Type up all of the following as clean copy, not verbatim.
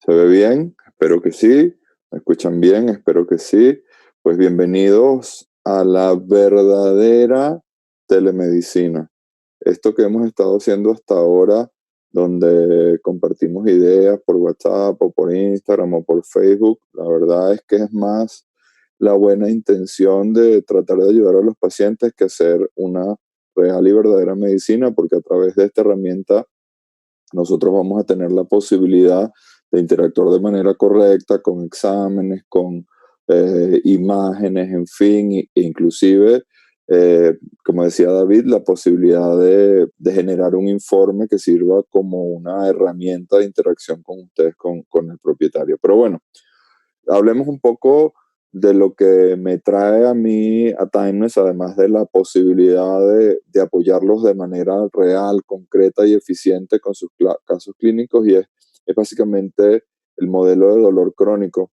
¿Se ve bien? Espero que sí. ¿Me escuchan bien? Espero que sí. Pues bienvenidos a la verdadera telemedicina. Esto que hemos estado haciendo hasta ahora, donde compartimos ideas por WhatsApp o por Instagram o por Facebook, la verdad es que es más la buena intención de tratar de ayudar a los pacientes que hacer una real y verdadera medicina, porque a través de esta herramienta nosotros vamos a tener la posibilidad de interactuar de manera correcta con exámenes, con imágenes, en fin, e inclusive, como decía David, la posibilidad de generar un informe que sirva como una herramienta de interacción con ustedes, con el propietario. Pero bueno, hablemos un poco de lo que me trae a mí a Timeless, además de la posibilidad de apoyarlos de manera real, concreta y eficiente con sus casos clínicos, y es básicamente el modelo de dolor crónico,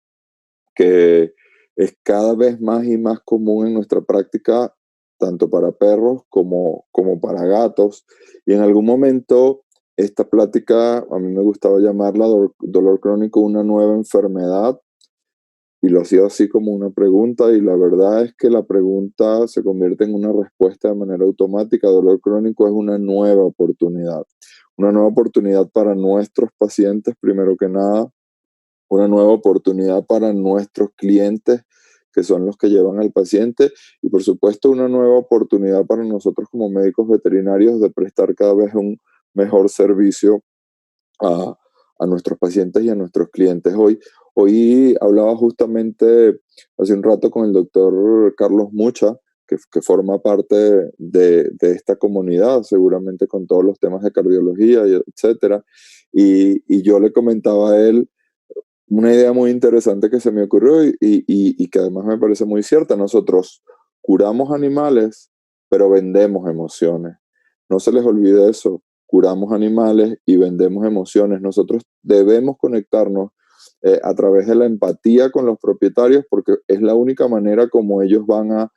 que es cada vez más y más común en nuestra práctica, tanto para perros como para gatos. Y en algún momento esta plática, a mí me gustaba llamarla dolor crónico una nueva enfermedad, y lo hacía así como una pregunta, y la verdad es que la pregunta se convierte en una respuesta de manera automática. Dolor crónico es una nueva oportunidad para nuestros pacientes, primero que nada, una nueva oportunidad para nuestros clientes, que son los que llevan al paciente, y por supuesto una nueva oportunidad para nosotros como médicos veterinarios de prestar cada vez un mejor servicio a, a nuestros pacientes y a nuestros clientes. Hoy hablaba justamente hace un rato con el doctor Carlos Mucha, que forma parte de esta comunidad, seguramente con todos los temas de cardiología, y etcétera. Y yo le comentaba a él una idea muy interesante que se me ocurrió y que además me parece muy cierta. Nosotros curamos animales, pero vendemos emociones. No se les olvide eso. Curamos animales y vendemos emociones. Nosotros debemos conectarnos a través de la empatía con los propietarios, porque es la única manera como ellos van a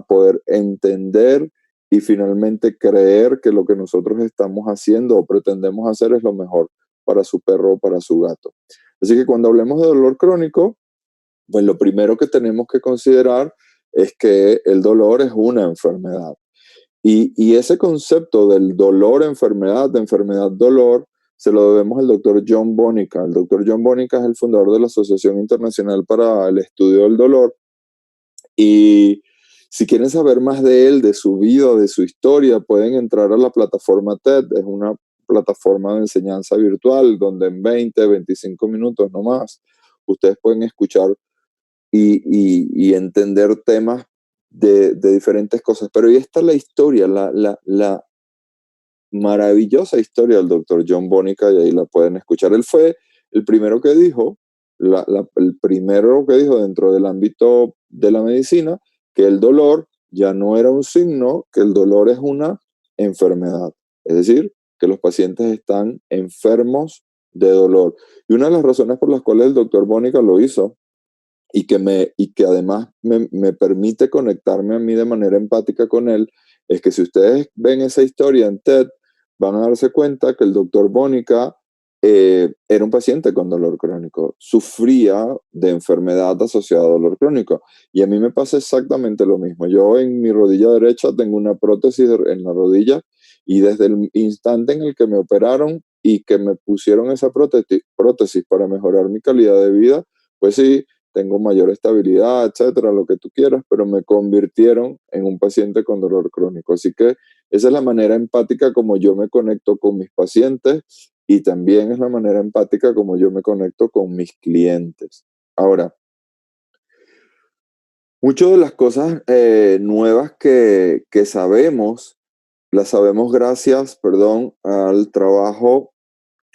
poder entender y finalmente creer que lo que nosotros estamos haciendo o pretendemos hacer es lo mejor para su perro o para su gato. Así que cuando hablemos de dolor crónico, pues lo primero que tenemos que considerar es que el dolor es una enfermedad. Y ese concepto del dolor, enfermedad, de enfermedad, dolor, se lo debemos al doctor John Bonica. El doctor John Bonica es el fundador de la Asociación Internacional para el Estudio del Dolor. Y si quieren saber más de él, de su vida, de su historia, pueden entrar a la plataforma TED. Es una plataforma de enseñanza virtual donde en 20, 25 minutos no más, ustedes pueden escuchar y entender temas de diferentes cosas. Pero ahí está la historia, la maravillosa historia del doctor John Bonica, y ahí la pueden escuchar. Él fue el primero que dijo, el primero que dijo dentro del ámbito de la medicina, que el dolor ya no era un signo, que el dolor es una enfermedad. Es decir, que los pacientes están enfermos de dolor. Y una de las razones por las cuales el doctor Bonica lo hizo, y que además me permite conectarme a mí de manera empática con él, es que si ustedes ven esa historia en TED, van a darse cuenta que el doctor Bonica era un paciente con dolor crónico, sufría de enfermedad asociada a dolor crónico. Y a mí me pasa exactamente lo mismo. Yo en mi rodilla derecha tengo una prótesis en la rodilla, y desde el instante en el que me operaron y que me pusieron esa prótesis para mejorar mi calidad de vida, pues sí, tengo mayor estabilidad, etcétera, lo que tú quieras, pero me convirtieron en un paciente con dolor crónico. Así que esa es la manera empática como yo me conecto con mis pacientes, y también es la manera empática como yo me conecto con mis clientes. Ahora, muchas de las cosas nuevas que sabemos, las sabemos gracias, perdón, al trabajo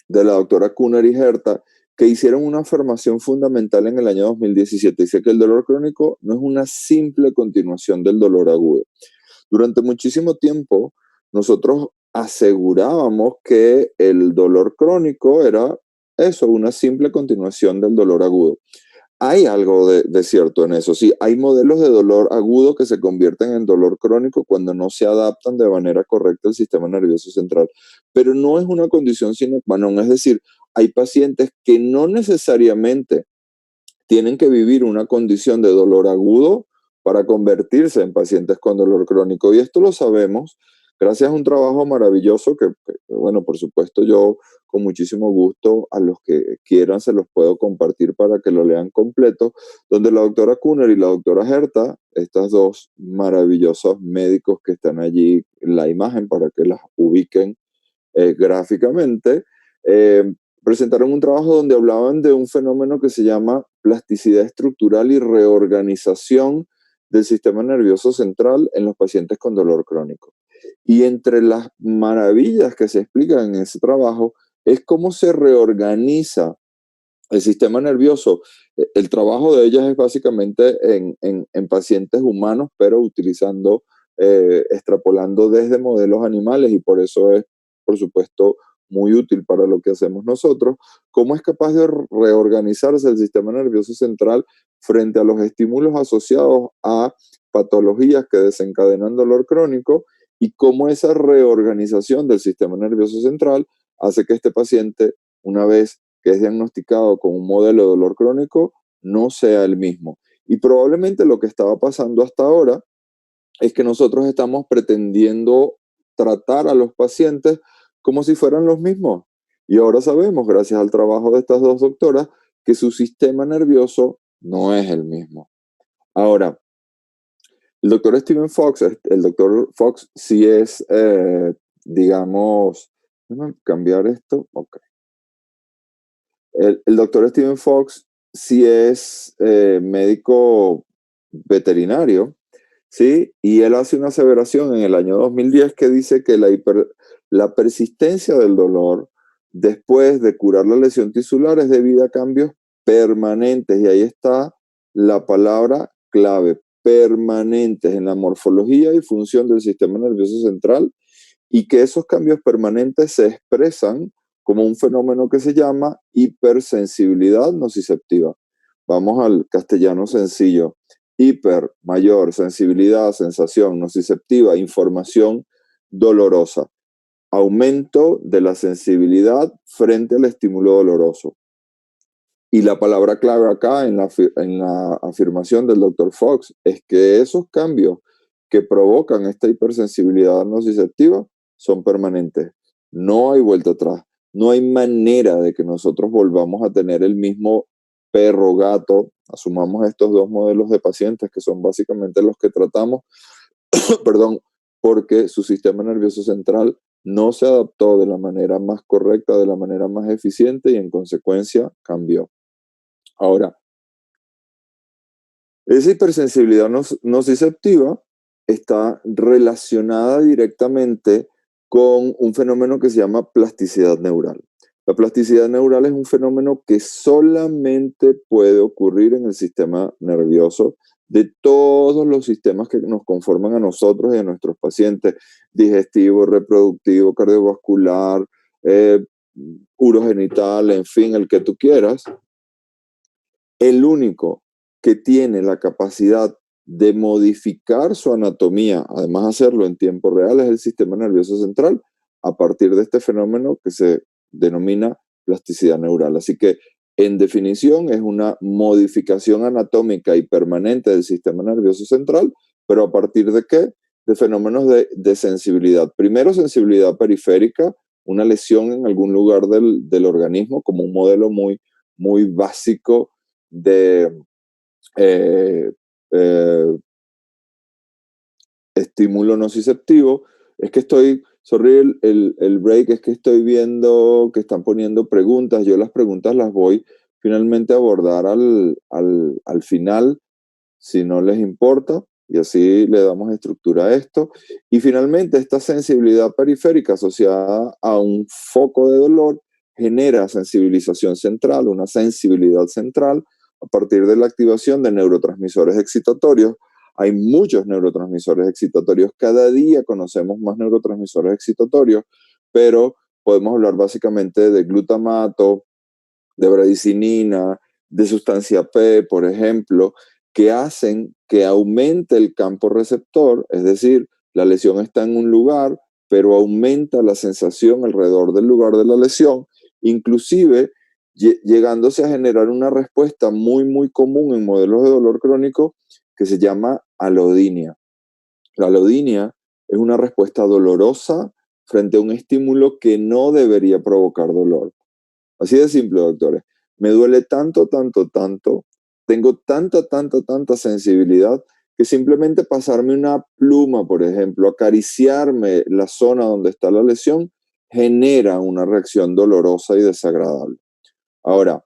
de la doctora Kuhner y Herta, que hicieron una afirmación fundamental en el año 2017. Dice que el dolor crónico no es una simple continuación del dolor agudo. Durante muchísimo tiempo, nosotros asegurábamos que el dolor crónico era eso, una simple continuación del dolor agudo. hay algo de cierto en eso. Sí, hay modelos de dolor agudo que se convierten en dolor crónico cuando no se adaptan de manera correcta al sistema nervioso central, pero no es una condición sine qua non. Es decir, hay pacientes que no necesariamente tienen que vivir una condición de dolor agudo para convertirse en pacientes con dolor crónico. Y esto lo sabemos gracias a un trabajo maravilloso bueno, por supuesto, yo con muchísimo gusto a los que quieran se los puedo compartir para que lo lean completo, donde la doctora Kuhner y la doctora Herta, estas dos maravillosos médicos que están allí en la imagen para que las ubiquen gráficamente, eh, presentaron un trabajo donde hablaban de un fenómeno que se llama plasticidad estructural y reorganización del sistema nervioso central en los pacientes con dolor crónico. Y entre las maravillas que se explican en ese trabajo es cómo se reorganiza el sistema nervioso. El trabajo de ellas es básicamente en pacientes humanos, pero utilizando, extrapolando desde modelos animales, y por eso es, por supuesto, muy útil para lo que hacemos nosotros. ¿Cómo es capaz de reorganizarse el sistema nervioso central frente a los estímulos asociados a patologías que desencadenan dolor crónico? Y cómo esa reorganización del sistema nervioso central hace que este paciente, una vez que es diagnosticado con un modelo de dolor crónico, no sea el mismo. Y probablemente lo que estaba pasando hasta ahora es que nosotros estamos pretendiendo tratar a los pacientes como si fueran los mismos. Y ahora sabemos, gracias al trabajo de estas dos doctoras, que su sistema nervioso no es el mismo. Ahora, el doctor Stephen Fox, el doctor Fox sí es, digamos, déjame cambiar esto, ok. El doctor Stephen Fox sí es médico veterinario, ¿sí? Y él hace una aseveración en el año 2010 que dice que la persistencia del dolor después de curar la lesión tisular es debida a cambios permanentes. Y ahí está la palabra clave, permanentes en la morfología y función del sistema nervioso central, y que esos cambios permanentes se expresan como un fenómeno que se llama hipersensibilidad nociceptiva. Vamos al castellano sencillo. Hiper, mayor, sensibilidad, sensación, nociceptiva, información dolorosa. Aumento de la sensibilidad frente al estímulo doloroso. Y la palabra clave acá en la afirmación del Dr. Fox es que esos cambios que provocan esta hipersensibilidad nociceptiva son permanentes. No hay vuelta atrás. No hay manera de que nosotros volvamos a tener el mismo perro, gato. Asumamos estos dos modelos de pacientes que son básicamente los que tratamos, perdón, porque su sistema nervioso central no se adaptó de la manera más correcta, de la manera más eficiente, y en consecuencia cambió. Ahora, esa hipersensibilidad nociceptiva está relacionada directamente con un fenómeno que se llama plasticidad neural. La plasticidad neural es un fenómeno que solamente puede ocurrir en el sistema nervioso de todos los sistemas que nos conforman a nosotros y a nuestros pacientes: digestivo, reproductivo, cardiovascular, eh, urogenital, en fin, el que tú quieras. El único que tiene la capacidad de modificar su anatomía, además hacerlo en tiempo real, es el sistema nervioso central, a partir de este fenómeno que se denomina plasticidad neural. Así que, en definición, es una modificación anatómica y permanente del sistema nervioso central, pero ¿a partir de qué? De fenómenos de sensibilidad. Primero, sensibilidad periférica, una lesión en algún lugar del organismo, como un modelo muy básico de eh, eh, estímulo nociceptivo. Es que sorry el break, es que estoy viendo que están poniendo preguntas. Yo las preguntas las voy finalmente a abordar al final, si no les importa, y así le damos estructura a esto. Y finalmente, esta sensibilidad periférica asociada a un foco de dolor genera sensibilización central, una sensibilidad central, a partir de la activación de neurotransmisores excitatorios. Hay muchos neurotransmisores excitatorios, cada día conocemos más neurotransmisores excitatorios, pero podemos hablar básicamente de glutamato, de bradicinina, de sustancia P, por ejemplo, que hacen que aumente el campo receptor, es decir, la lesión está en un lugar, pero aumenta la sensación alrededor del lugar de la lesión, inclusive llegándose a generar una respuesta muy, muy común en modelos de dolor crónico que se llama alodinia. La alodinia es una respuesta dolorosa frente a un estímulo que no debería provocar dolor. Así de simple, doctores. Me duele tanto, tanto, tanto, tengo tanta, tanta, tanta sensibilidad que simplemente pasarme una pluma, por ejemplo, acariciarme la zona donde está la lesión, genera una reacción dolorosa y desagradable. Ahora,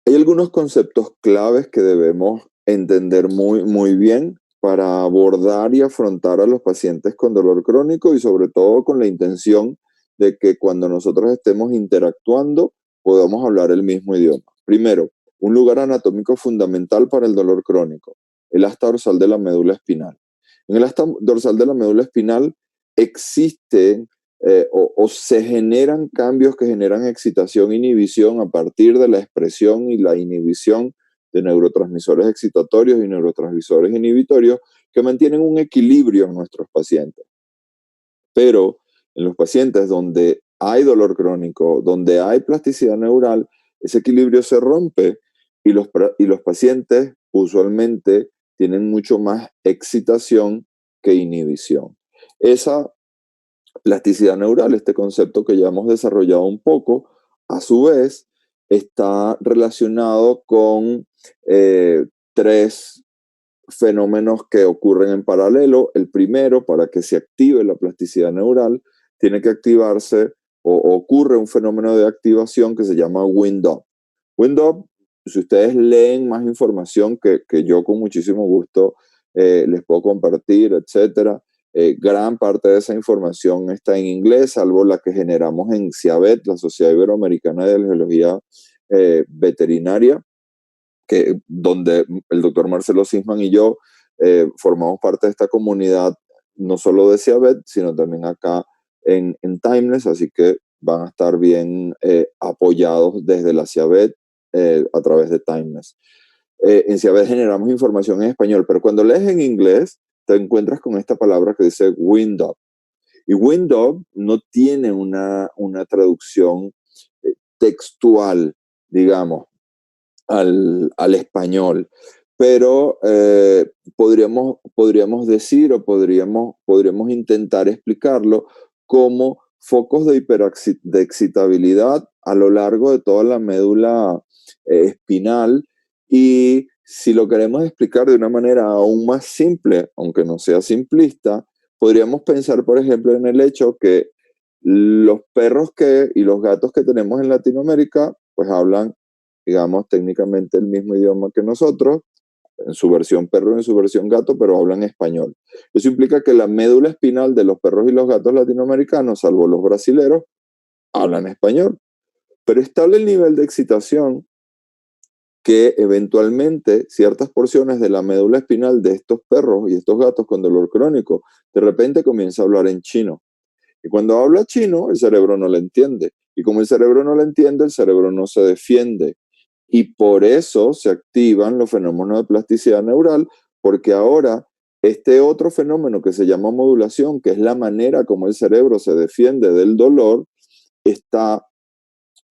hay algunos conceptos claves que debemos entender muy, muy bien para abordar y afrontar a los pacientes con dolor crónico y sobre todo con la intención de que cuando nosotros estemos interactuando podamos hablar el mismo idioma. Primero, un lugar anatómico fundamental para el dolor crónico, el asta dorsal de la médula espinal. En el asta dorsal de la médula espinal existen o se generan cambios que generan excitación e inhibición a partir de la expresión y la inhibición de neurotransmisores excitatorios y neurotransmisores inhibitorios que mantienen un equilibrio en nuestros pacientes. Pero en los pacientes donde hay dolor crónico, donde hay plasticidad neural, ese equilibrio se rompe y los pacientes usualmente tienen mucho más excitación que inhibición. Esa plasticidad neural, este concepto que ya hemos desarrollado un poco, a su vez está relacionado con tres fenómenos que ocurren en paralelo. El primero, para que se active la plasticidad neural, tiene que activarse o ocurre un fenómeno de activación que se llama wind-up. Wind-up, si ustedes leen más información que yo con muchísimo gusto les puedo compartir, etcétera, gran parte de esa información está en inglés, salvo la que generamos en CIAVET, la Sociedad Iberoamericana de Alergología Veterinaria, donde el doctor Marcelo Sisman y yo formamos parte de esta comunidad, no solo de CIAVET, sino también acá en Timeless, así que van a estar bien apoyados desde la CIAVET a través de Timeless. En CIAVET generamos información en español, pero cuando lees en inglés, te encuentras con esta palabra que dice wind up. Y wind up no tiene una traducción textual, digamos, al español, pero podríamos decir o podríamos intentar explicarlo como focos de excitabilidad a lo largo de toda la médula espinal. Y si lo queremos explicar de una manera aún más simple, aunque no sea simplista, podríamos pensar, por ejemplo, en el hecho que los perros y los gatos que tenemos en Latinoamérica, pues hablan, digamos, técnicamente el mismo idioma que nosotros, en su versión perro y en su versión gato, pero hablan español. Eso implica que la médula espinal de los perros y los gatos latinoamericanos, salvo los brasileros, hablan español. Pero es tal el nivel de excitación que eventualmente ciertas porciones de la médula espinal de estos perros y estos gatos con dolor crónico, de repente comienza a hablar en chino. Y cuando habla chino, el cerebro no le entiende. Y como el cerebro no le entiende, el cerebro no se defiende. Y por eso se activan los fenómenos de plasticidad neural, porque ahora este otro fenómeno que se llama modulación, que es la manera como el cerebro se defiende del dolor, está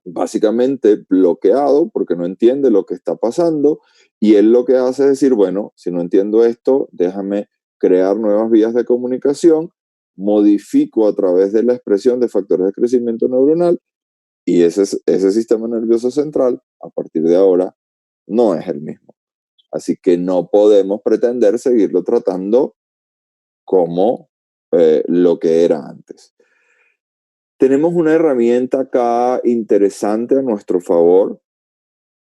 básicamente bloqueado porque no entiende lo que está pasando, y él lo que hace es decir, bueno, si no entiendo esto, déjame crear nuevas vías de comunicación, modifico a través de la expresión de factores de crecimiento neuronal, y ese sistema nervioso central, a partir de ahora, no es el mismo. Así que no podemos pretender seguirlo tratando como lo que era antes. Tenemos una herramienta acá interesante a nuestro favor,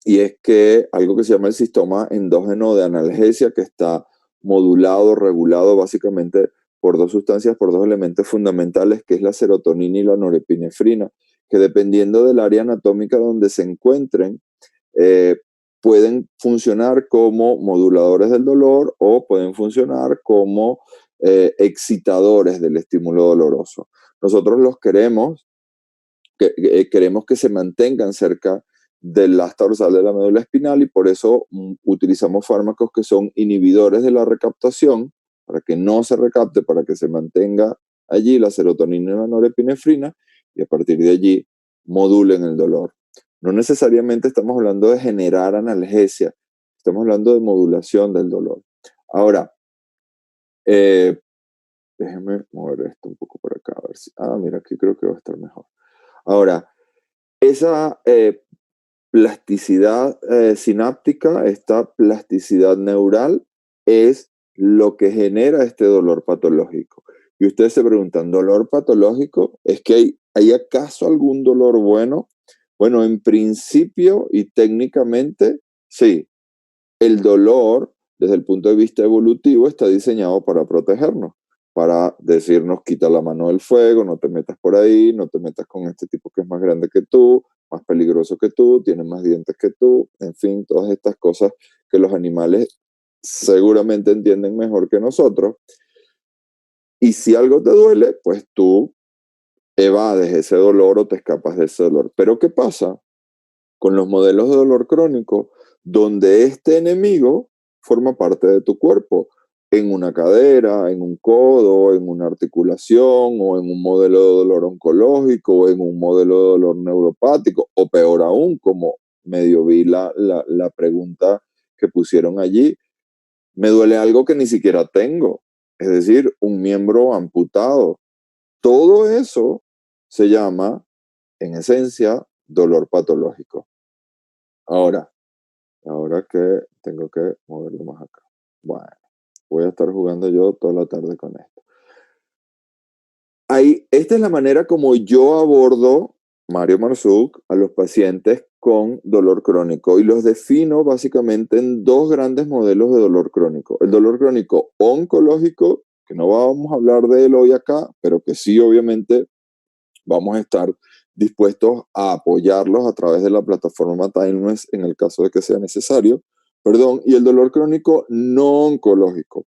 y es que algo que se llama el sistema endógeno de analgesia, que está modulado, regulado básicamente por dos sustancias, por dos elementos fundamentales, que es la serotonina y la norepinefrina, que dependiendo del área anatómica donde se encuentren, eh, pueden funcionar como moduladores del dolor o pueden funcionar como excitadores del estímulo doloroso. Nosotros queremos que se mantengan cerca del asta dorsal de la médula espinal y por eso utilizamos fármacos que son inhibidores de la recaptación para que no se recapte, para que se mantenga allí la serotonina y la norepinefrina y a partir de allí modulen el dolor. No necesariamente estamos hablando de generar analgesia, estamos hablando de modulación del dolor. Ahora, déjenme mover esto un poco por acá, a ver si. Mira, aquí creo que va a estar mejor. Ahora, esa plasticidad sináptica, esta plasticidad neural, es lo que genera este dolor patológico. Y ustedes se preguntan, ¿dolor patológico? ¿Es que hay acaso algún dolor bueno? Bueno, en principio y técnicamente, sí. El dolor, desde el punto de vista evolutivo, está diseñado para protegernos, para decirnos, quita la mano del fuego, no te metas por ahí, no te metas con este tipo que es más grande que tú, más peligroso que tú, tiene más dientes que tú, en fin, todas estas cosas que los animales seguramente entienden mejor que nosotros. Y si algo te duele, pues tú evades ese dolor o te escapas de ese dolor. Pero ¿qué pasa con los modelos de dolor crónico donde este enemigo forma parte de tu cuerpo? En una cadera, en un codo, en una articulación, o en un modelo de dolor oncológico, o en un modelo de dolor neuropático, o peor aún, como medio vi la pregunta que pusieron allí, me duele algo que ni siquiera tengo, es decir, un miembro amputado. Todo eso se llama, en esencia, dolor patológico. Ahora que tengo que moverlo más acá. Bueno, voy a estar jugando yo toda la tarde con esto. Esta es la manera como yo abordo, Mario Marzouk, a los pacientes con dolor crónico y los defino básicamente en dos grandes modelos de dolor crónico. El dolor crónico oncológico, que no vamos a hablar de él hoy acá, pero que sí obviamente vamos a estar dispuestos a apoyarlos a través de la plataforma Timeless en el caso de que sea necesario, y el dolor crónico no oncológico.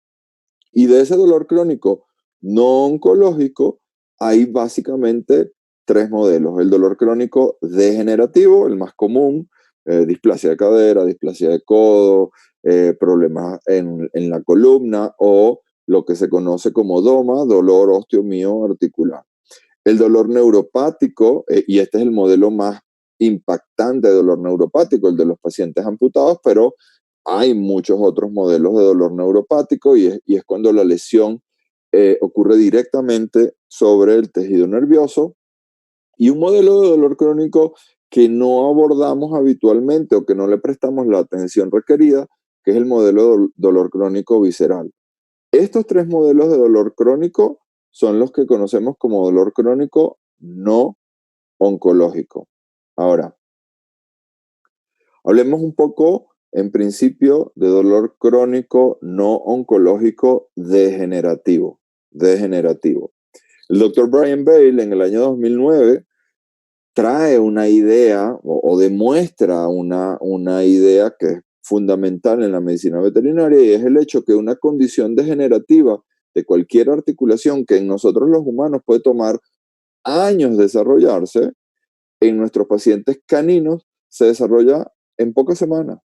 Y de ese dolor crónico no oncológico hay básicamente tres modelos. El dolor crónico degenerativo, el más común, displasia de cadera, displasia de codo, problemas en la columna o lo que se conoce como DOMA, dolor osteomioarticular. El dolor neuropático, y este es el modelo más impactante de dolor neuropático, el de los pacientes amputados, pero hay muchos otros modelos de dolor neuropático y es cuando la lesión ocurre directamente sobre el tejido nervioso. Y un modelo de dolor crónico que no abordamos habitualmente o que no le prestamos la atención requerida, que es el modelo de dolor crónico visceral. Estos tres modelos de dolor crónico son los que conocemos como dolor crónico no oncológico. Ahora, hablemos un poco, en principio, de dolor crónico no oncológico degenerativo. El doctor Brian Bale en el año 2009 trae una idea o demuestra una idea que es fundamental en la medicina veterinaria y es el hecho que una condición degenerativa de cualquier articulación que en nosotros los humanos puede tomar años desarrollarse, en nuestros pacientes caninos se desarrolla en pocas semanas.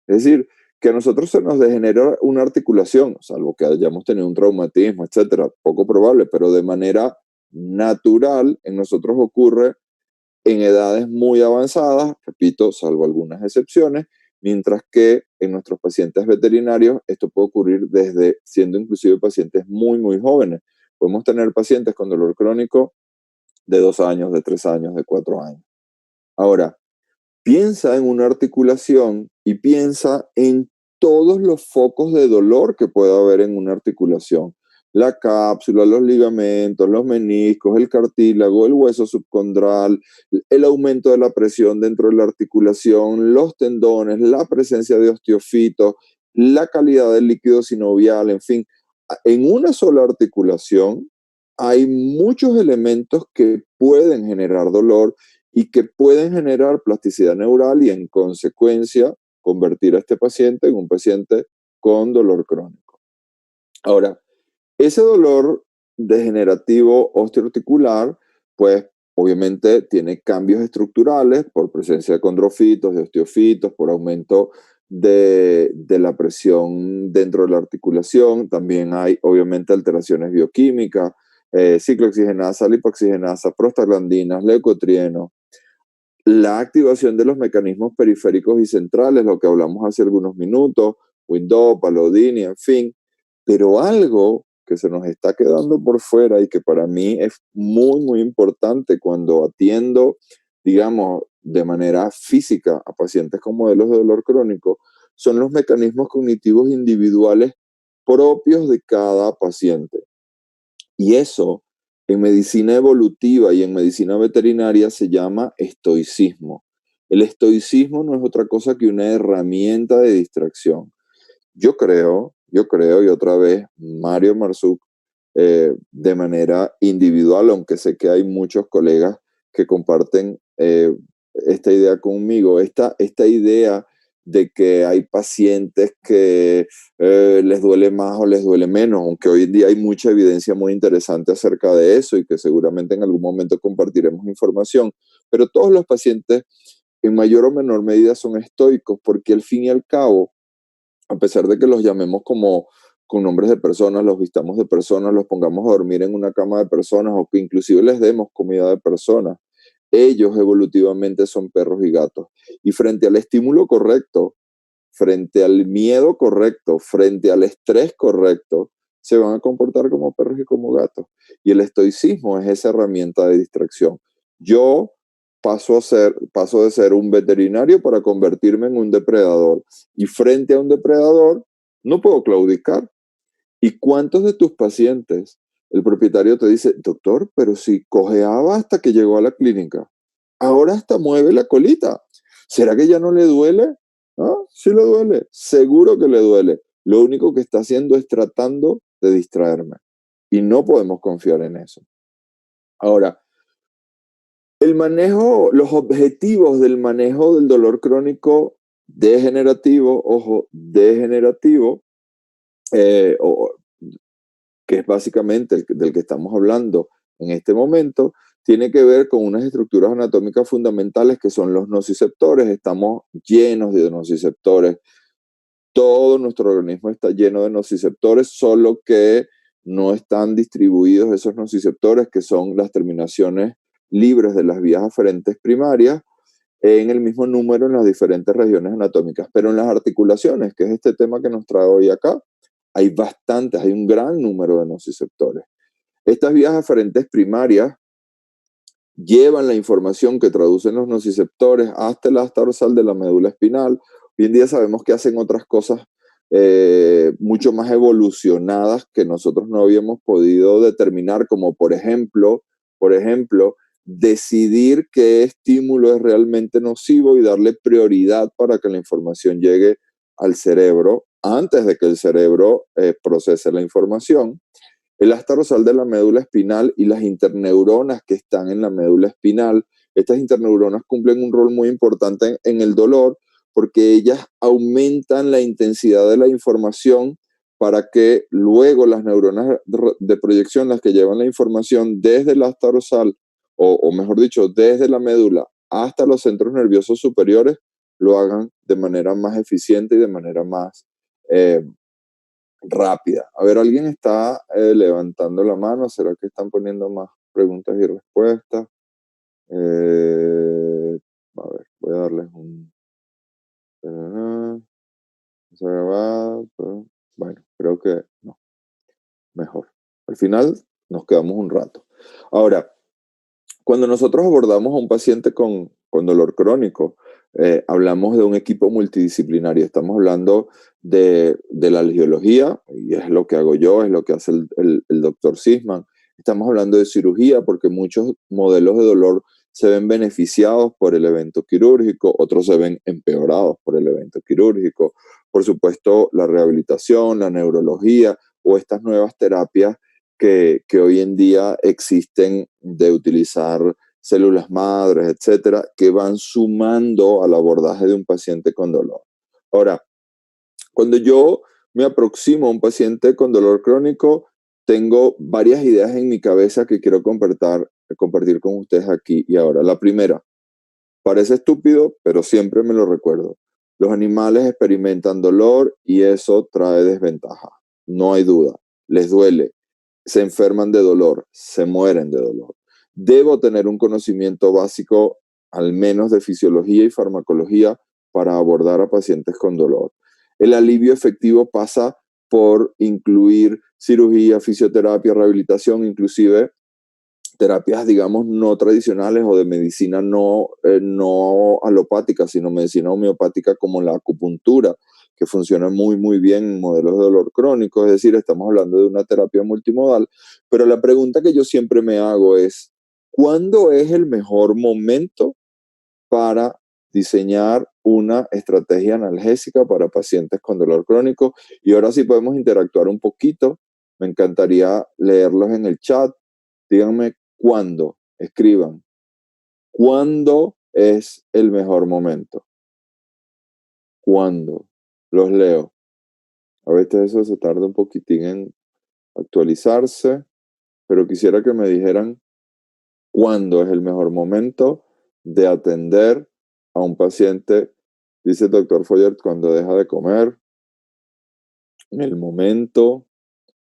Es decir, que a nosotros se nos degenera una articulación, salvo que hayamos tenido un traumatismo, etcétera, poco probable, pero de manera natural en nosotros ocurre en edades muy avanzadas, repito, salvo algunas excepciones, mientras que en nuestros pacientes veterinarios esto puede ocurrir desde siendo inclusive pacientes muy, muy jóvenes. Podemos tener pacientes con dolor crónico de 2 años, de 3 años, de 4 años. Ahora, piensa en una articulación y piensa en todos los focos de dolor que pueda haber en una articulación. La cápsula, los ligamentos, los meniscos, el cartílago, el hueso subcondral, el aumento de la presión dentro de la articulación, los tendones, la presencia de osteofitos, la calidad del líquido sinovial, en fin. En una sola articulación hay muchos elementos que pueden generar dolor y que pueden generar plasticidad neural y en consecuencia convertir a este paciente en un paciente con dolor crónico. Ahora, ese dolor degenerativo osteoarticular, pues obviamente tiene cambios estructurales por presencia de condrofitos, de osteofitos, por aumento de la presión dentro de la articulación. También hay, obviamente, alteraciones bioquímicas, ciclooxigenasa, lipoxigenasa, prostaglandinas, leucotrieno, la activación de los mecanismos periféricos y centrales, lo que hablamos hace algunos minutos, Windop, Palodini, en fin, pero algo que se nos está quedando por fuera y que para mí es muy, muy importante cuando atiendo, digamos, de manera física a pacientes con modelos de dolor crónico, son los mecanismos cognitivos individuales propios de cada paciente. Y eso, en medicina evolutiva y en medicina veterinaria, se llama estoicismo. El estoicismo no es otra cosa que una herramienta de distracción. Yo creo, y otra vez, Mario Marzuk, de manera individual, aunque sé que hay muchos colegas que comparten esta idea conmigo, esta idea de que hay pacientes que les duele más o les duele menos, aunque hoy en día hay mucha evidencia muy interesante acerca de eso y que seguramente en algún momento compartiremos información, pero todos los pacientes en mayor o menor medida son estoicos porque al fin y al cabo, a pesar de que los llamemos como con nombres de personas, los vistamos de personas, los pongamos a dormir en una cama de personas o que inclusive les demos comida de personas, ellos evolutivamente son perros y gatos. Y frente al estímulo correcto, frente al miedo correcto, frente al estrés correcto, se van a comportar como perros y como gatos. Y el estoicismo es esa herramienta de distracción. Yo paso de ser un veterinario para convertirme en un depredador. Y frente a un depredador, no puedo claudicar. ¿Y cuántos de tus pacientes el propietario te dice, doctor, pero si cojeaba hasta que llegó a la clínica, ahora hasta mueve la colita? ¿Será que ya no le duele? Ah, sí le duele, seguro que le duele. Lo único que está haciendo es tratando de distraerme. Y no podemos confiar en eso. Ahora, el manejo, los objetivos del manejo del dolor crónico degenerativo, ojo, degenerativo, o que es básicamente del que estamos hablando en este momento, tiene que ver con unas estructuras anatómicas fundamentales que son los nociceptores. Estamos llenos de nociceptores. Todo nuestro organismo está lleno de nociceptores, solo que no están distribuidos esos nociceptores, que son las terminaciones libres de las vías aferentes primarias, en el mismo número en las diferentes regiones anatómicas. Pero en las articulaciones, que es este tema que nos trae hoy acá, hay bastantes, hay un gran número de nociceptores. Estas vías aferentes primarias llevan la información que traducen los nociceptores hasta el asta dorsal de la médula espinal. Hoy en día sabemos que hacen otras cosas mucho más evolucionadas que nosotros no habíamos podido determinar, como por ejemplo, decidir qué estímulo es realmente nocivo y darle prioridad para que la información llegue al cerebro antes de que el cerebro procese la información. El asta dorsal de la médula espinal y las interneuronas que están en la médula espinal. Estas interneuronas cumplen un rol muy importante en el dolor porque ellas aumentan la intensidad de la información para que luego las neuronas de proyección, las que llevan la información desde el asta dorsal, o mejor dicho, desde la médula hasta los centros nerviosos superiores, lo hagan de manera más eficiente y de manera más rápida. A ver, ¿alguien está levantando la mano? ¿Será que están poniendo más preguntas y respuestas? Eh, a ver, voy a darles un... Se va, bueno, creo que no, mejor. Al final nos quedamos un rato. Ahora, cuando nosotros abordamos a un paciente con dolor crónico, hablamos de un equipo multidisciplinario. Estamos hablando de la alergiología, y es lo que hago yo, es lo que hace el doctor Sisman. Estamos hablando de cirugía, porque muchos modelos de dolor se ven beneficiados por el evento quirúrgico, otros se ven empeorados por el evento quirúrgico. Por supuesto, la rehabilitación, la neurología o estas nuevas terapias que hoy en día existen de utilizar células madres, etcétera, que van sumando al abordaje de un paciente con dolor. Ahora, cuando yo me aproximo a un paciente con dolor crónico, tengo varias ideas en mi cabeza que quiero compartir con ustedes aquí y ahora. La primera, parece estúpido, pero siempre me lo recuerdo. Los animales experimentan dolor y eso trae desventaja. No hay duda. Les duele, se enferman de dolor, se mueren de dolor. Debo tener un conocimiento básico, al menos de fisiología y farmacología, para abordar a pacientes con dolor. El alivio efectivo pasa por incluir cirugía, fisioterapia, rehabilitación, inclusive terapias, digamos, no tradicionales o de medicina no alopática, sino medicina homeopática como la acupuntura, que funciona muy, muy bien en modelos de dolor crónico. Es decir, estamos hablando de una terapia multimodal. Pero la pregunta que yo siempre me hago es, ¿cuándo es el mejor momento para diseñar una estrategia analgésica para pacientes con dolor crónico? Y ahora sí podemos interactuar un poquito. Me encantaría leerlos en el chat. Díganme cuándo, escriban, cuándo es el mejor momento. ¿Cuándo? Los leo. A veces eso se tarda un poquitín en actualizarse, pero quisiera que me dijeran cuándo es el mejor momento de atender a un paciente. Dice el doctor Foyert, cuando deja de comer, en el momento,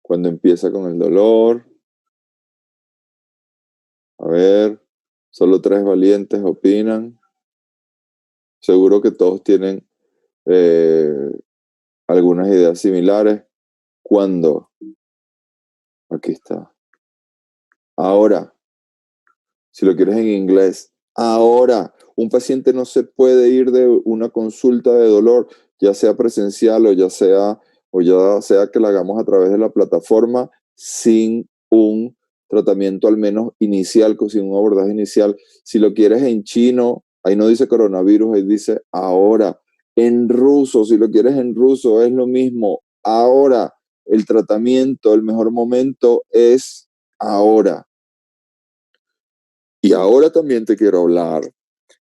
cuando empieza con el dolor. A ver, solo 3 valientes opinan. Seguro que todos tienen eh, algunas ideas similares. ¿Cuándo? Aquí está. Ahora, si lo quieres en inglés, ahora. Un paciente no se puede ir de una consulta de dolor, ya sea presencial o ya sea que la hagamos a través de la plataforma, sin un tratamiento al menos inicial, sin un abordaje inicial. Si lo quieres en chino, ahí no dice coronavirus, ahí dice ahora. En ruso, si lo quieres en ruso, es lo mismo. Ahora, el tratamiento, el mejor momento es ahora. Y ahora también te quiero hablar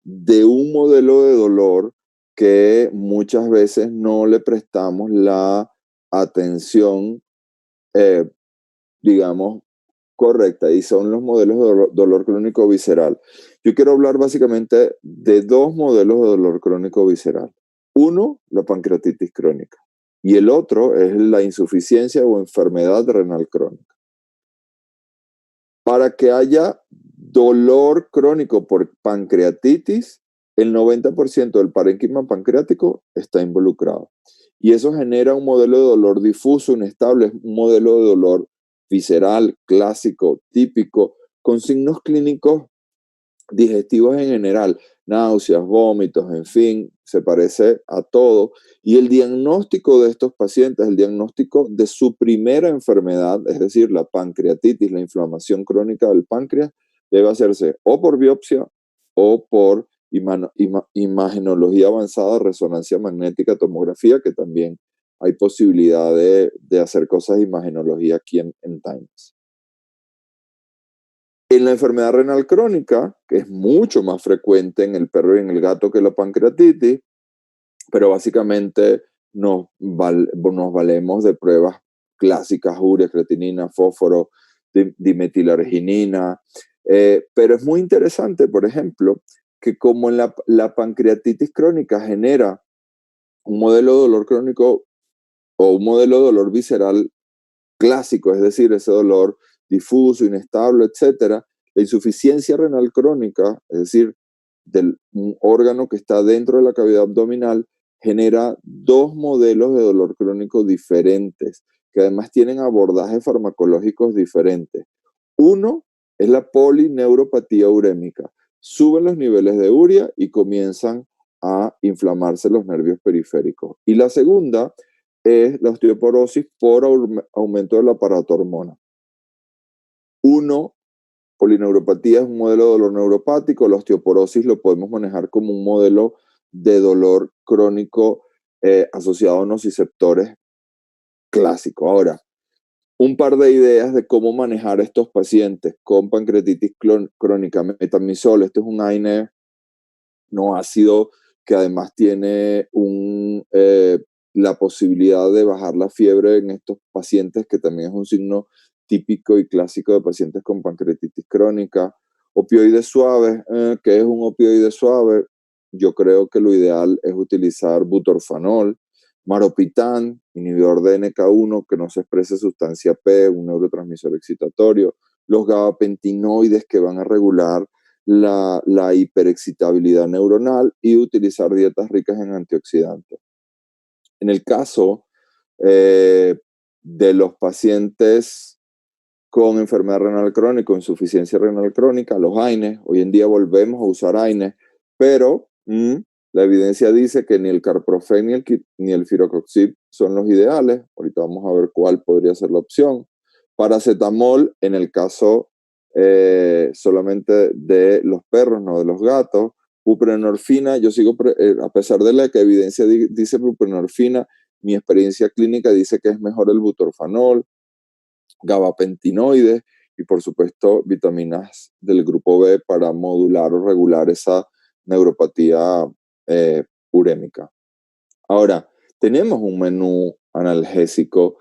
de un modelo de dolor que muchas veces no le prestamos la atención, eh, digamos, correcta, y son los modelos de dolor crónico visceral. Yo quiero hablar básicamente de 2 modelos de dolor crónico visceral. Uno, la pancreatitis crónica, y el otro es la insuficiencia o enfermedad renal crónica. Para que haya dolor crónico por pancreatitis, el 90% del parénquima pancreático está involucrado. Y eso genera un modelo de dolor difuso, inestable, un modelo de dolor visceral, clásico, típico, con signos clínicos digestivos en general, náuseas, vómitos, en fin, se parece a todo. Y el diagnóstico de estos pacientes, el diagnóstico de su primera enfermedad, es decir, la pancreatitis, la inflamación crónica del páncreas, debe hacerse o por biopsia o por imagenología avanzada, resonancia magnética, tomografía, que también hay posibilidad de hacer cosas de imagenología aquí en Times. En la enfermedad renal crónica, que es mucho más frecuente en el perro y en el gato que la pancreatitis, pero básicamente nos valemos de pruebas clásicas, urea, creatinina, fósforo, dimetilarginina. Pero es muy interesante, por ejemplo, que como en la pancreatitis crónica genera un modelo de dolor crónico o un modelo de dolor visceral clásico, es decir, ese dolor difuso, inestable, etcétera, la insuficiencia renal crónica, es decir, un órgano que está dentro de la cavidad abdominal, genera 2 modelos de dolor crónico diferentes, que además tienen abordajes farmacológicos diferentes. Uno es la polineuropatía urémica. Suben los niveles de urea y comienzan a inflamarse los nervios periféricos. Y la segunda es la osteoporosis por aumento del aparato hormona. Uno, polineuropatía es un modelo de dolor neuropático, la osteoporosis lo podemos manejar como un modelo de dolor crónico asociado a nociceptores clásico. Ahora, un par de ideas de cómo manejar estos pacientes con pancreatitis crónica. Metamizol, este es un AINE no ácido que además tiene la posibilidad de bajar la fiebre en estos pacientes, que también es un signo típico y clásico de pacientes con pancreatitis crónica. Opioides suaves, ¿qué es un opioide suave? Yo creo que lo ideal es utilizar butorfanol, maropitán, inhibidor de NK1, que no se exprese sustancia P, un neurotransmisor excitatorio, los gabapentinoides que van a regular la hiperexcitabilidad neuronal y utilizar dietas ricas en antioxidantes. En el caso de los pacientes con enfermedad renal crónica, insuficiencia renal crónica, los AINES, hoy en día volvemos a usar AINES, pero la evidencia dice que ni el carprofen ni el firocoxib son los ideales. Ahorita vamos a ver cuál podría ser la opción. Paracetamol, en el caso solamente de los perros, no de los gatos. Buprenorfina, yo sigo, a pesar de la que evidencia dice buprenorfina, mi experiencia clínica dice que es mejor el butorfanol, gabapentinoides y por supuesto vitaminas del grupo B para modular o regular esa neuropatía urémica. Ahora, tenemos un menú analgésico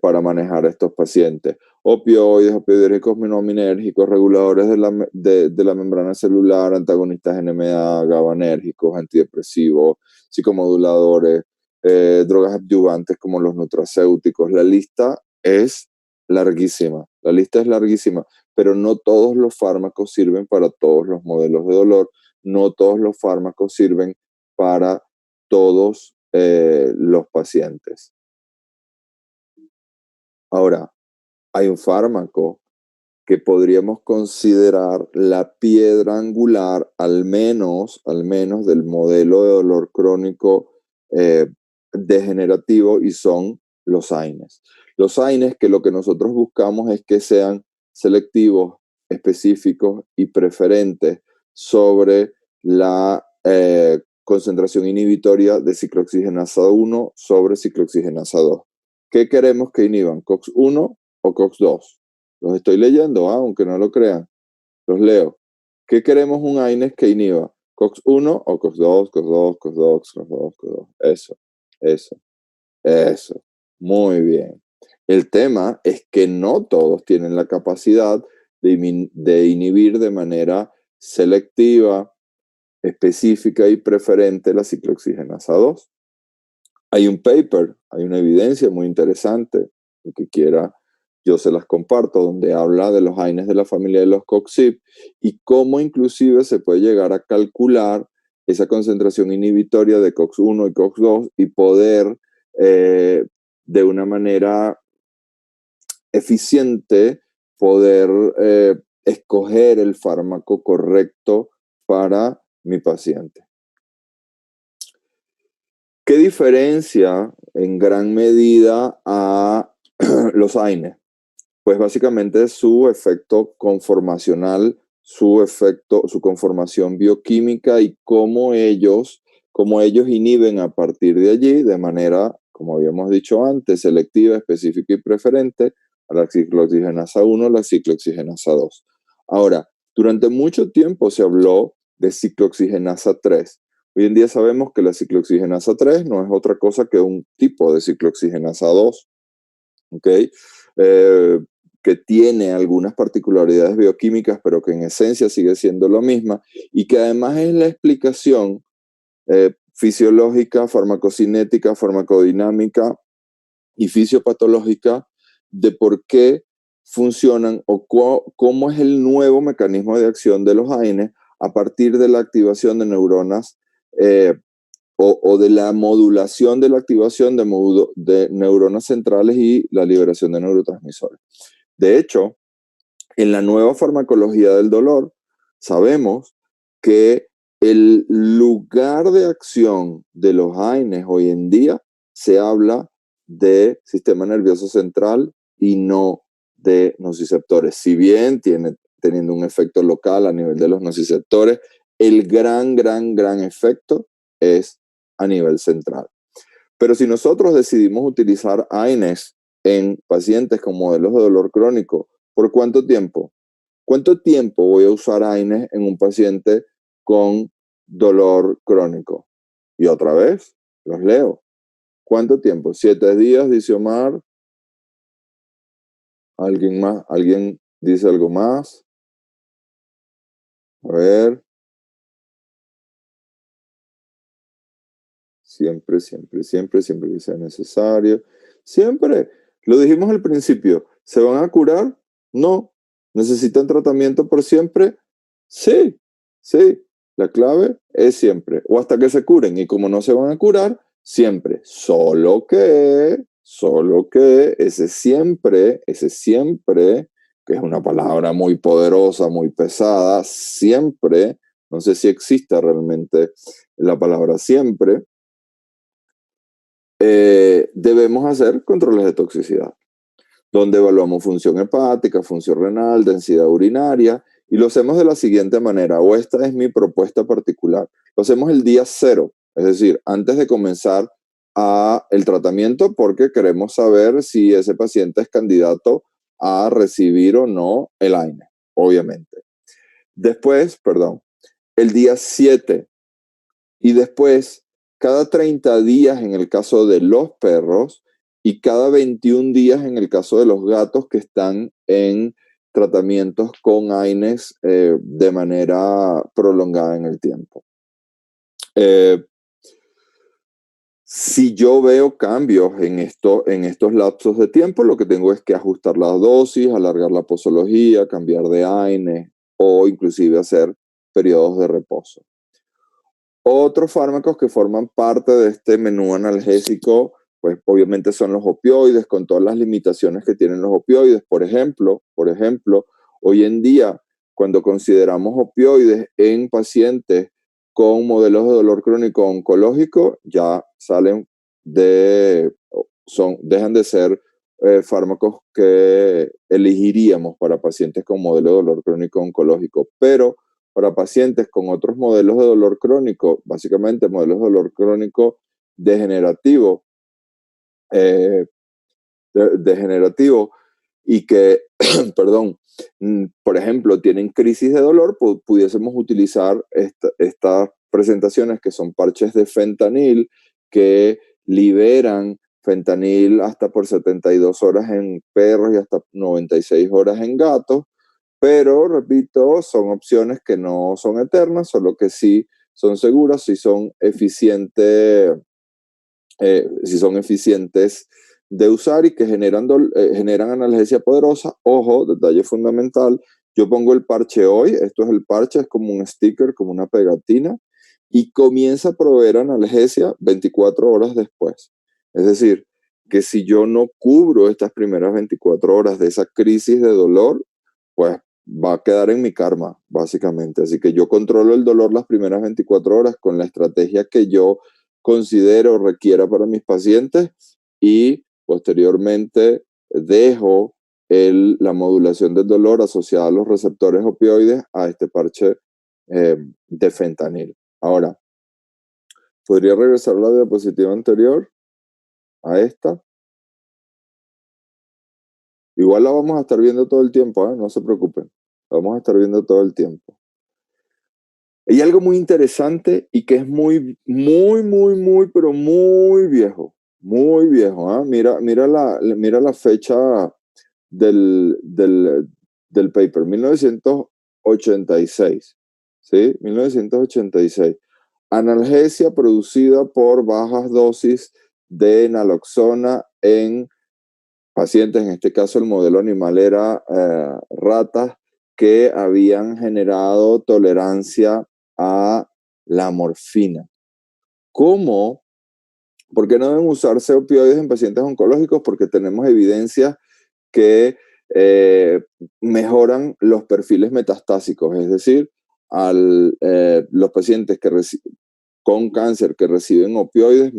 para manejar a estos pacientes. Opioides, opioidérgicos minominérgicos, reguladores de la membrana celular, antagonistas NMDA, GABAnérgicos, antidepresivos, psicomoduladores, drogas adyuvantes como los nutracéuticos. La lista es larguísima, pero no todos los fármacos sirven para todos los modelos de dolor, no todos los fármacos sirven para todos los pacientes. Ahora, hay un fármaco que podríamos considerar la piedra angular, al menos del modelo de dolor crónico degenerativo, y son los AINES. Los AINES, que lo que nosotros buscamos es que sean selectivos, específicos y preferentes sobre la concentración inhibitoria de ciclooxigenasa 1 sobre ciclooxigenasa 2. ¿Qué queremos que inhiban? ¿COX-1 o COX-2? Los estoy leyendo, aunque no lo crean. Los leo. ¿Qué queremos un AINES que inhiba? ¿COX-1 o COX-2, COX-2, COX-2, COX-2, COX-2? Eso. Muy bien. El tema es que no todos tienen la capacidad de inhibir de manera selectiva, específica y preferente la ciclooxigenasa 2. Hay un paper, hay una evidencia muy interesante, el que quiera yo se las comparto, donde habla de los AINES de la familia de los COXIB y cómo inclusive se puede llegar a calcular esa concentración inhibitoria de COX-1 y COX-2 y poder de una manera eficiente poder escoger el fármaco correcto para mi paciente. ¿Qué diferencia en gran medida a los AINES? Pues básicamente su efecto conformacional, su conformación bioquímica y cómo ellos inhiben a partir de allí, de manera, como habíamos dicho antes, selectiva, específica y preferente, a la ciclooxigenasa 1, la ciclooxigenasa 2. Ahora, durante mucho tiempo se habló de ciclooxigenasa 3. Hoy en día sabemos que la ciclooxigenasa 3 no es otra cosa que un tipo de ciclooxigenasa 2, ¿ok? Que tiene algunas particularidades bioquímicas, pero que en esencia sigue siendo lo misma, y que además es la explicación fisiológica, farmacocinética, farmacodinámica y fisiopatológica de por qué funcionan o cómo es el nuevo mecanismo de acción de los AINES a partir de la activación de neuronas o de la modulación de la activación de neuronas centrales y la liberación de neurotransmisores. De hecho, en la nueva farmacología del dolor, sabemos que el lugar de acción de los AINES hoy en día se habla de sistema nervioso central y no de nociceptores. Si bien teniendo un efecto local a nivel de los nociceptores, el gran efecto es a nivel central. Pero si nosotros decidimos utilizar AINES en pacientes con modelos de dolor crónico, ¿por cuánto tiempo? ¿Cuánto tiempo voy a usar AINES en un paciente con dolor crónico? Y otra vez, los leo. ¿Cuánto tiempo? 7 días, dice Omar. ¿Alguien más? ¿Alguien dice algo más? A ver. Siempre, siempre, siempre, siempre que sea necesario. Siempre. Lo dijimos al principio. ¿Se van a curar? No. ¿Necesitan tratamiento por siempre? Sí, sí. La clave es siempre. O hasta que se curen. Y como no se van a curar, siempre. Solo que, ese siempre, que es una palabra muy poderosa, muy pesada, siempre, no sé si existe realmente la palabra siempre, debemos hacer controles de toxicidad, donde evaluamos función hepática, función renal, densidad urinaria, y lo hacemos de la siguiente manera, o esta es mi propuesta particular. Lo hacemos el día cero, es decir, antes de comenzar el tratamiento, porque queremos saber si ese paciente es candidato a recibir o no el AINE, obviamente. Después, perdón, el día 7 y después, cada 30 días en el caso de los perros y cada 21 días en el caso de los gatos que están en tratamientos con AINES de manera prolongada en el tiempo. Si yo veo cambios en estos lapsos de tiempo, lo que tengo es que ajustar las dosis, alargar la posología, cambiar de AINE o inclusive hacer periodos de reposo. Otros fármacos que forman parte de este menú analgésico, pues obviamente son los opioides, con todas las limitaciones que tienen los opioides. Por ejemplo, hoy en día, cuando consideramos opioides en pacientes con modelos de dolor crónico oncológico, ya dejan de ser fármacos que elegiríamos para pacientes con modelo de dolor crónico oncológico. Pero para pacientes con otros modelos de dolor crónico, básicamente modelos de dolor crónico degenerativo, eh, degenerativo y que, perdón, por ejemplo, tienen crisis de dolor, pudiésemos utilizar estas presentaciones que son parches de fentanil que liberan fentanil hasta por 72 horas en perros y hasta 96 horas en gatos, pero, repito, son opciones que no son eternas, solo que sí son seguras, sí son eficientes de usar y que generan analgesia poderosa. Ojo, detalle fundamental, yo pongo el parche hoy, esto es el parche, es como un sticker, como una pegatina, y comienza a proveer analgesia 24 horas después. Es decir, que si yo no cubro estas primeras 24 horas de esa crisis de dolor, pues va a quedar en mi karma, básicamente. Así que yo controlo el dolor las primeras 24 horas con la estrategia que yo considero requiera para mis pacientes y posteriormente dejo la modulación del dolor asociada a los receptores opioides a este parche de fentanil. Ahora, ¿podría regresar la diapositiva anterior a esta? Igual la vamos a estar viendo todo el tiempo, ¿eh? No se preocupen. La vamos a estar viendo todo el tiempo. Hay algo muy interesante y que es muy, muy, muy, muy, pero muy viejo. Muy viejo. ¿Ah? Mira la fecha del paper, 1986. ¿Sí? 1986. Analgesia producida por bajas dosis de naloxona en pacientes, en este caso el modelo animal era ratas que habían generado tolerancia a la morfina. ¿Cómo? ¿Por qué no deben usarse opioides en pacientes oncológicos? Porque tenemos evidencia que eh, mejoran los perfiles metastásicos, es decir, los pacientes con cáncer que reciben opioides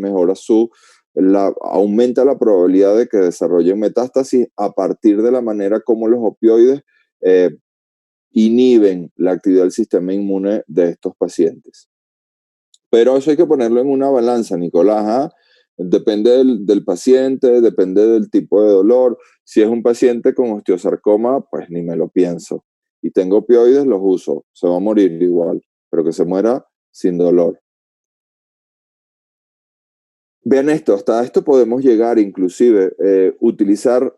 aumenta la probabilidad de que desarrollen metástasis a partir de la manera como los opioides eh, inhiben la actividad del sistema inmune de estos pacientes. Pero eso hay que ponerlo en una balanza, Nicolás. ¿Ah? Depende del paciente, depende del tipo de dolor. Si es un paciente con osteosarcoma, pues ni me lo pienso. Y tengo opioides, los uso. Se va a morir igual, pero que se muera sin dolor. Vean esto, hasta esto podemos llegar inclusive, utilizar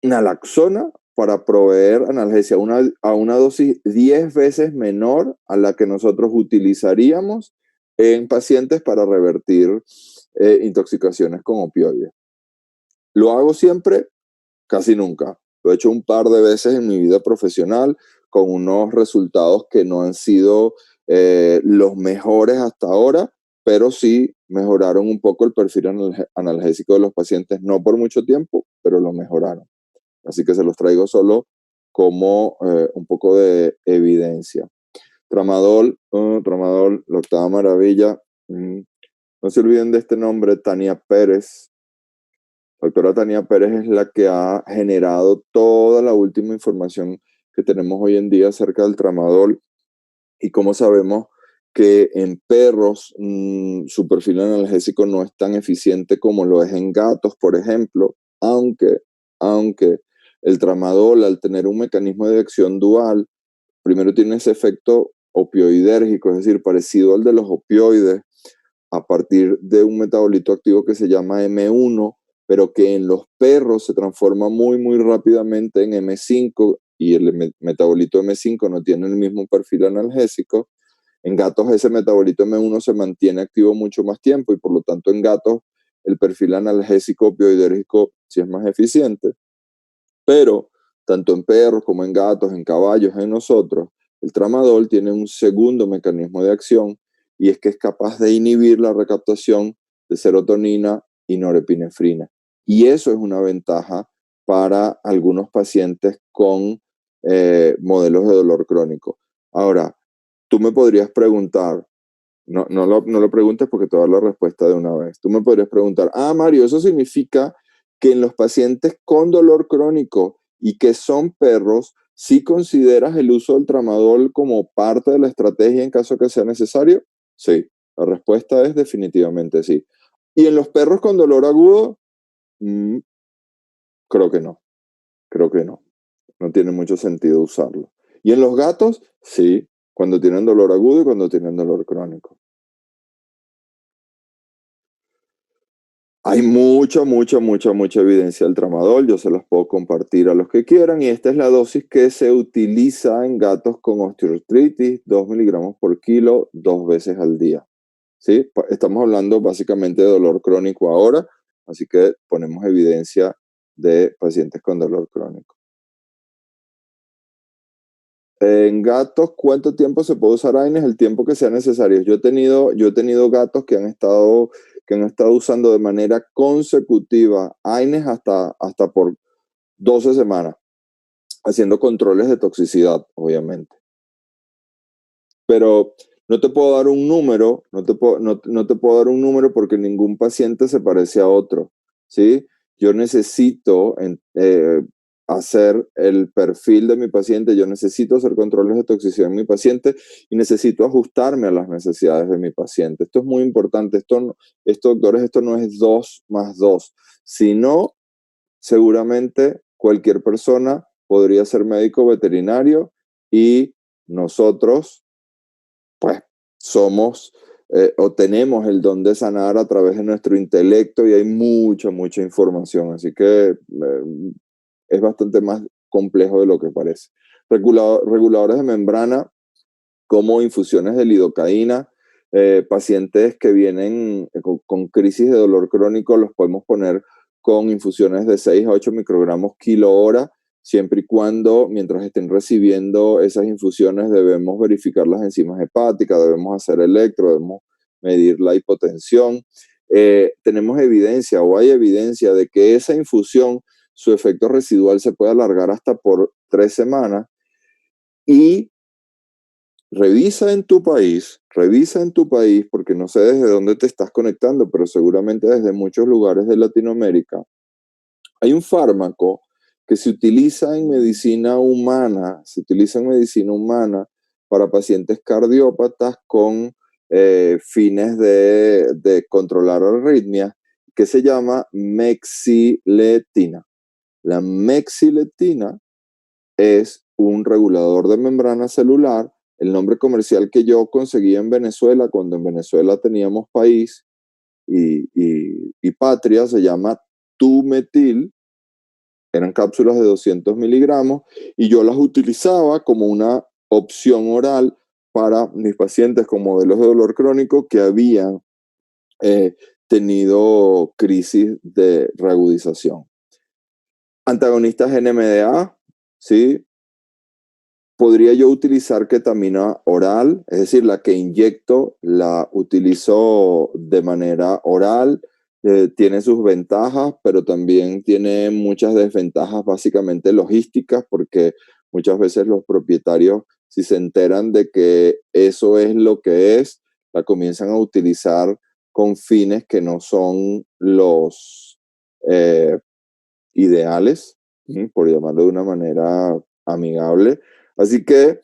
naloxona para proveer analgesia a una dosis 10 veces menor a la que nosotros utilizaríamos en pacientes para revertir intoxicaciones con opioides. ¿Lo hago siempre? Casi nunca. Lo he hecho un par de veces en mi vida profesional con unos resultados que no han sido los mejores hasta ahora, pero sí mejoraron un poco el perfil analgésico de los pacientes, no por mucho tiempo, pero lo mejoraron. Así que se los traigo solo como un poco de evidencia. Tramadol, Tramadol, la octava maravilla. No se olviden de este nombre, Tania Pérez. La doctora Tania Pérez es la que ha generado toda la última información que tenemos hoy en día acerca del tramadol y cómo sabemos que en perros su perfil analgésico no es tan eficiente como lo es en gatos, por ejemplo, aunque el tramadol, al tener un mecanismo de acción dual, primero tiene ese efecto opioidérgico, es decir, parecido al de los opioides, a partir de un metabolito activo que se llama M1, pero que en los perros se transforma muy, muy rápidamente en M5 y el metabolito M5 no tiene el mismo perfil analgésico. En gatos ese metabolito M1 se mantiene activo mucho más tiempo y por lo tanto en gatos el perfil analgésico opioidérgico sí es más eficiente. Pero tanto en perros como en gatos, en caballos, en nosotros, el tramadol tiene un segundo mecanismo de acción y es que es capaz de inhibir la recaptación de serotonina y norepinefrina. Y eso es una ventaja para algunos pacientes con modelos de dolor crónico. Ahora, tú me podrías preguntar, no lo preguntes porque te voy a dar la respuesta de una vez. Tú me podrías preguntar, Mario, ¿eso significa que en los pacientes con dolor crónico y que son perros, sí consideras el uso del tramadol como parte de la estrategia en caso que sea necesario? Sí, la respuesta es definitivamente sí. ¿Y en los perros con dolor agudo? Mm, creo que no, creo que no. No tiene mucho sentido usarlo. ¿Y en los gatos? Sí, cuando tienen dolor agudo y cuando tienen dolor crónico. Hay mucha evidencia del tramadol, yo se los puedo compartir a los que quieran y esta es la dosis que se utiliza en gatos con osteoartritis, 2 miligramos por kilo, 2 veces al día. ¿Sí? Estamos hablando básicamente de dolor crónico ahora, así que ponemos evidencia de pacientes con dolor crónico. En gatos, ¿cuánto tiempo se puede usar AINES? El tiempo que sea necesario. Yo he tenido gatos que han estado usando de manera consecutiva AINES hasta por 12 semanas, haciendo controles de toxicidad, obviamente. Pero no te puedo dar un número, no te puedo dar un número porque ningún paciente se parece a otro, ¿sí? Yo necesito hacer el perfil de mi paciente, yo necesito hacer controles de toxicidad en mi paciente y necesito ajustarme a las necesidades de mi paciente. Esto es muy importante, doctores, esto no es 2 más 2, sino seguramente cualquier persona podría ser médico veterinario y nosotros pues somos o tenemos el don de sanar a través de nuestro intelecto y hay mucha información, así que es bastante más complejo de lo que parece. Reguladores de membrana como infusiones de lidocaína, pacientes que vienen con crisis de dolor crónico los podemos poner con infusiones de 6 a 8 microgramos kilo hora, siempre y cuando, mientras estén recibiendo esas infusiones, debemos verificar las enzimas hepáticas, debemos hacer electro, debemos medir la hipotensión. Tenemos evidencia o hay evidencia de que esa infusión, su efecto residual se puede alargar hasta por 3 semanas y revisa en tu país, porque no sé desde dónde te estás conectando, pero seguramente desde muchos lugares de Latinoamérica. Hay un fármaco que se utiliza en medicina humana, para pacientes cardiópatas con fines de controlar arritmias, que se llama mexiletina. La mexiletina es un regulador de membrana celular. El nombre comercial que yo conseguí en Venezuela, cuando en Venezuela teníamos país y patria, se llama Tumetil. eran cápsulas de 200 miligramos y yo las utilizaba como una opción oral para mis pacientes con modelos de dolor crónico que habían eh, tenido crisis de reagudización. Antagonistas NMDA, ¿sí? Podría yo utilizar ketamina oral, es decir, la que inyecto, la utilizo de manera oral, tiene sus ventajas, pero también tiene muchas desventajas básicamente logísticas, porque muchas veces los propietarios, si se enteran de que eso es lo que es, la comienzan a utilizar con fines que no son los eh, ideales, por llamarlo de una manera amigable. Así que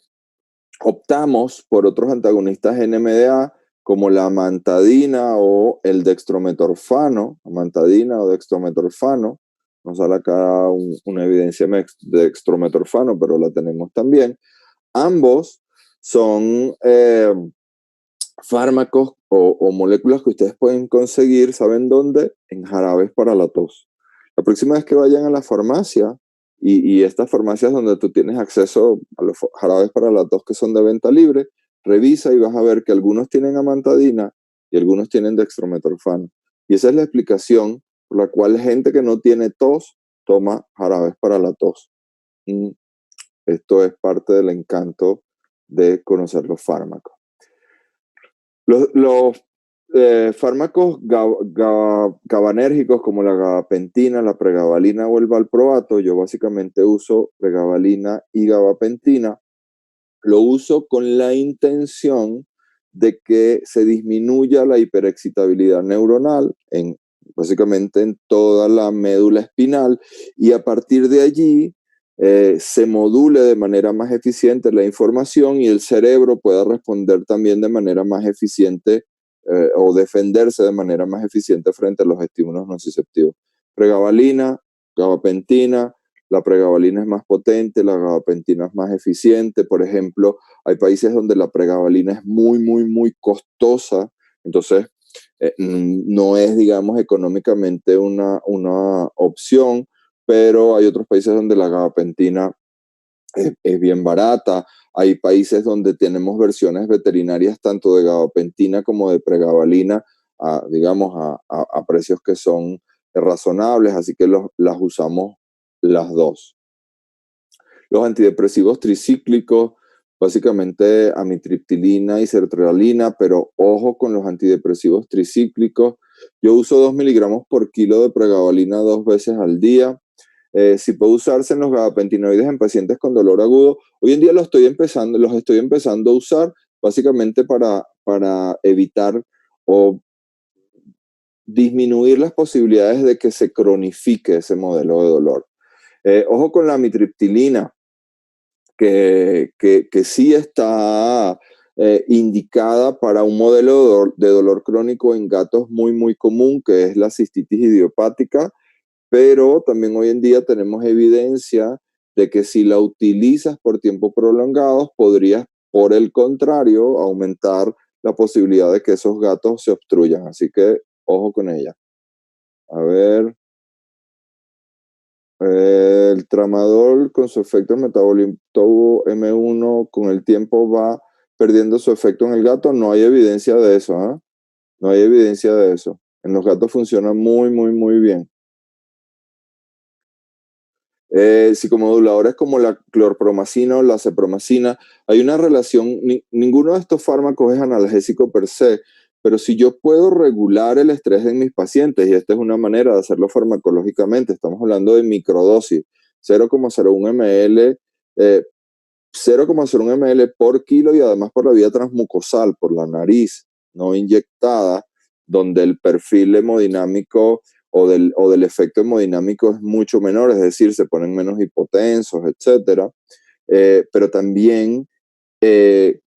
optamos por otros antagonistas NMDA como la amantadina o el dextrometorfano, amantadina o dextrometorfano. No sale acá una evidencia de dextrometorfano, pero la tenemos también. Ambos son fármacos o moléculas que ustedes pueden conseguir, ¿saben dónde? En jarabes para la tos. La próxima vez que vayan a la farmacia, y estas farmacias donde tú tienes acceso a los jarabes para la tos que son de venta libre, revisa y vas a ver que algunos tienen amantadina y algunos tienen dextrometorfano. Y esa es la explicación por la cual gente que no tiene tos toma jarabes para la tos. Esto es parte del encanto de conocer los fármacos. Los fármacos GABAnérgicos como la gabapentina, la pregabalina o el valproato, yo básicamente uso pregabalina y gabapentina, lo uso con la intención de que se disminuya la hiperexcitabilidad neuronal básicamente en toda la médula espinal y a partir de allí se module de manera más eficiente la información y el cerebro pueda responder también de manera más eficiente o defenderse de manera más eficiente frente a los estímulos nociceptivos. Pregabalina, gabapentina, la pregabalina es más potente, la gabapentina es más eficiente. Por ejemplo, hay países donde la pregabalina es muy, muy, muy costosa, entonces no es, digamos, económicamente una opción, pero hay otros países donde la gabapentina es bien barata. Hay países donde tenemos versiones veterinarias tanto de gabapentina como de pregabalina, digamos, a precios que son razonables, así que las usamos las dos. Los antidepresivos tricíclicos, básicamente amitriptilina y sertralina, pero ojo con los antidepresivos tricíclicos. Yo uso 2 miligramos por kilo de pregabalina 2 veces al día. Si puede usarse en los gabapentinoides en pacientes con dolor agudo, hoy en día los estoy empezando a usar básicamente para evitar o disminuir las posibilidades de que se cronifique ese modelo de dolor. Ojo con la amitriptilina, que sí está indicada para un modelo de dolor crónico en gatos muy, muy común, que es la cistitis idiopática, pero también hoy en día tenemos evidencia de que si la utilizas por tiempos prolongados, podrías, por el contrario, aumentar la posibilidad de que esos gatos se obstruyan. Así que ojo con ella. A ver. El tramadol con su efecto metabolito M1 con el tiempo va perdiendo su efecto en el gato. No hay evidencia de eso, ¿eh? No hay evidencia de eso. En los gatos funciona muy, muy, muy bien. Psicomoduladores como la clorpromacina o la cepromacina, hay una relación, ninguno de estos fármacos es analgésico per se, pero si yo puedo regular el estrés en mis pacientes, y esta es una manera de hacerlo farmacológicamente, estamos hablando de microdosis, 0,01 ml, 0,01 ml por kilo y además por la vía transmucosal, por la nariz, no inyectada, donde el perfil hemodinámico o del efecto hemodinámico es mucho menor, es decir, se ponen menos hipotensos, etcétera. Pero también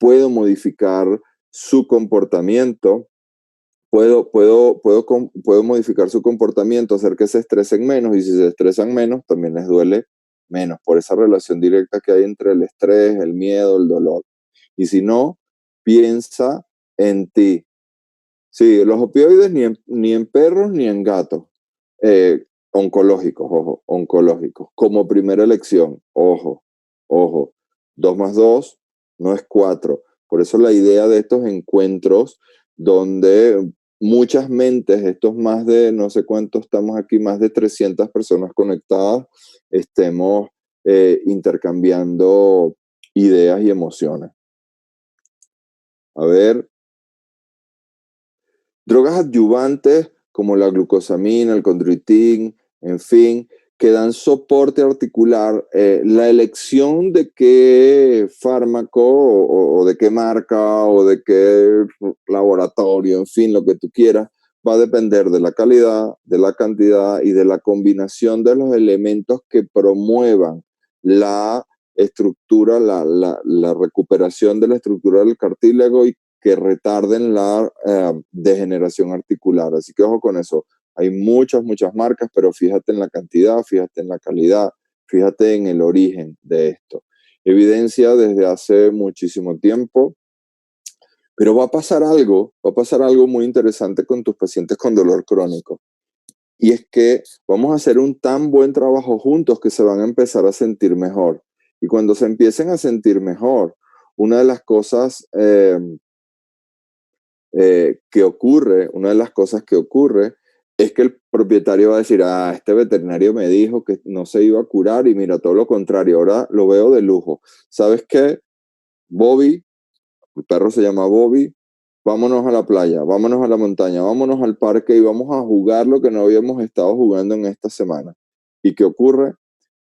puedo modificar su comportamiento, puedo modificar su comportamiento, hacer que se estresen menos, y si se estresan menos, también les duele menos, por esa relación directa que hay entre el estrés, el miedo, el dolor. Y si no, piensa en ti. Sí, los opioides ni en perros ni en gatos. oncológicos, ojo, oncológicos, como primera elección, ojo, ojo, 2 más 2 no es 4. Por eso la idea de estos encuentros donde muchas mentes, estos más de, no sé cuántos estamos aquí, más de 300 personas conectadas, estemos intercambiando ideas y emociones. A ver, drogas adyuvantes como la glucosamina, el condroitin, en fin, que dan soporte articular. La elección de qué fármaco o de qué marca o de qué laboratorio, en fin, lo que tú quieras, va a depender de la calidad, de la cantidad y de la combinación de los elementos que promuevan la estructura, la recuperación de la estructura del cartílago y que retarden la degeneración articular. Así que ojo con eso. Hay muchas, muchas marcas, pero fíjate en la cantidad, fíjate en la calidad, fíjate en el origen de esto. Evidencia desde hace muchísimo tiempo, pero va a pasar algo muy interesante con tus pacientes con dolor crónico. Y es que vamos a hacer un tan buen trabajo juntos que se van a empezar a sentir mejor. Y cuando se empiecen a sentir mejor, una de las cosas una de las cosas que ocurre es que el propietario va a decir, este veterinario me dijo que no se iba a curar y mira, todo lo contrario, ahora lo veo de lujo. ¿Sabes qué? Bobby, el perro se llama Bobby, vámonos a la playa, vámonos a la montaña, vámonos al parque y vamos a jugar lo que no habíamos estado jugando en esta semana. ¿Y qué ocurre?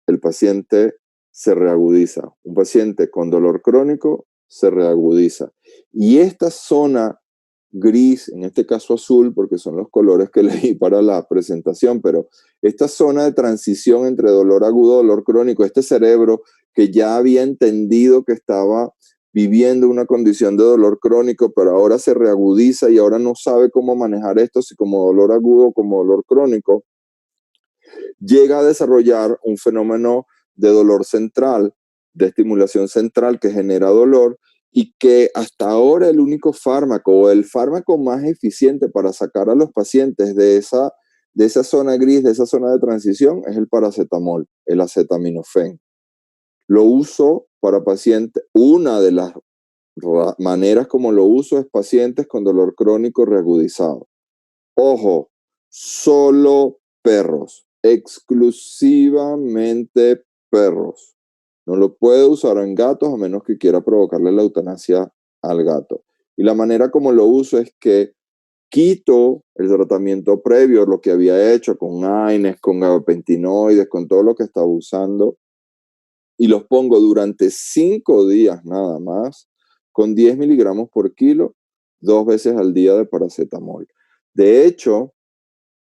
El paciente se reagudiza. Un paciente con dolor crónico se reagudiza. Y esta zona gris, en este caso azul, porque son los colores que leí para la presentación, pero esta zona de transición entre dolor agudo y dolor crónico, este cerebro que ya había entendido que estaba viviendo una condición de dolor crónico, pero ahora se reagudiza y ahora no sabe cómo manejar esto, si como dolor agudo o como dolor crónico, llega a desarrollar un fenómeno de dolor central, de estimulación central que genera dolor y que hasta ahora el único fármaco o el fármaco más eficiente para sacar a los pacientes de esa zona gris, de esa zona de transición, es el paracetamol, el acetaminofén. Lo uso para pacientes, una de las maneras como lo uso es pacientes con dolor crónico reagudizado. Ojo, solo perros, exclusivamente perros. No lo puede usar en gatos a menos que quiera provocarle la eutanasia al gato. Y la manera como lo uso es que quito el tratamiento previo, lo que había hecho con AINES, con gabapentinoides, con todo lo que estaba usando, y los pongo durante 5 días nada más, con 10 miligramos por kilo, 2 veces al día de paracetamol. De hecho,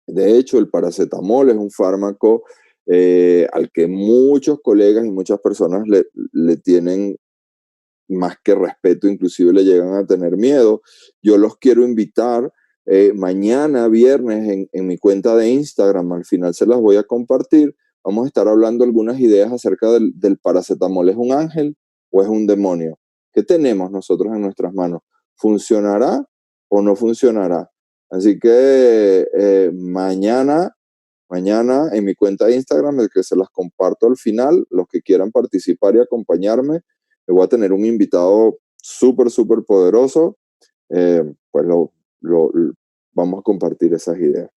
el paracetamol es un fármaco al que muchos colegas y muchas personas le tienen más que respeto, inclusive le llegan a tener miedo. Yo los quiero invitar mañana, viernes, en mi cuenta de Instagram, al final se las voy a compartir. Vamos a estar hablando algunas ideas acerca del paracetamol. ¿Es un ángel o es un demonio? ¿Qué tenemos nosotros en nuestras manos? ¿Funcionará o no funcionará? Así que mañana en mi cuenta de Instagram, el que se las comparto al final, los que quieran participar y acompañarme, voy a tener un invitado súper, súper poderoso, pues vamos a compartir esas ideas.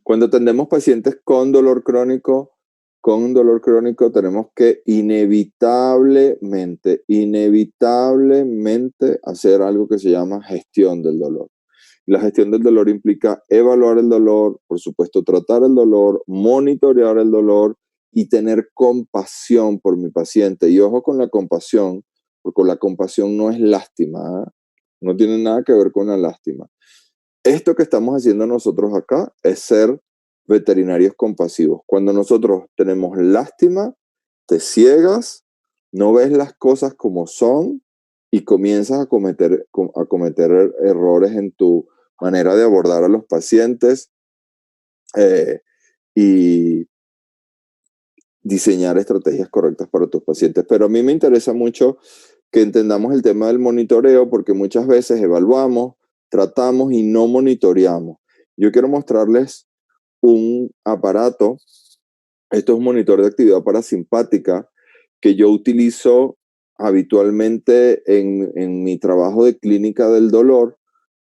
Cuando atendemos pacientes con dolor crónico, tenemos que inevitablemente hacer algo que se llama gestión del dolor. La gestión del dolor implica evaluar el dolor, por supuesto, tratar el dolor, monitorear el dolor y tener compasión por mi paciente. Y ojo con la compasión, porque la compasión no es lástima, ¿eh? No tiene nada que ver con la lástima. Esto que estamos haciendo nosotros acá es ser veterinarios compasivos. Cuando nosotros tenemos lástima, te ciegas, no ves las cosas como son y comienzas a cometer errores en tu manera de abordar a los pacientes y diseñar estrategias correctas para tus pacientes. Pero a mí me interesa mucho que entendamos el tema del monitoreo porque muchas veces evaluamos, tratamos y no monitoreamos. Yo quiero mostrarles un aparato, esto es un monitor de actividad parasimpática que yo utilizo habitualmente en mi trabajo de clínica del dolor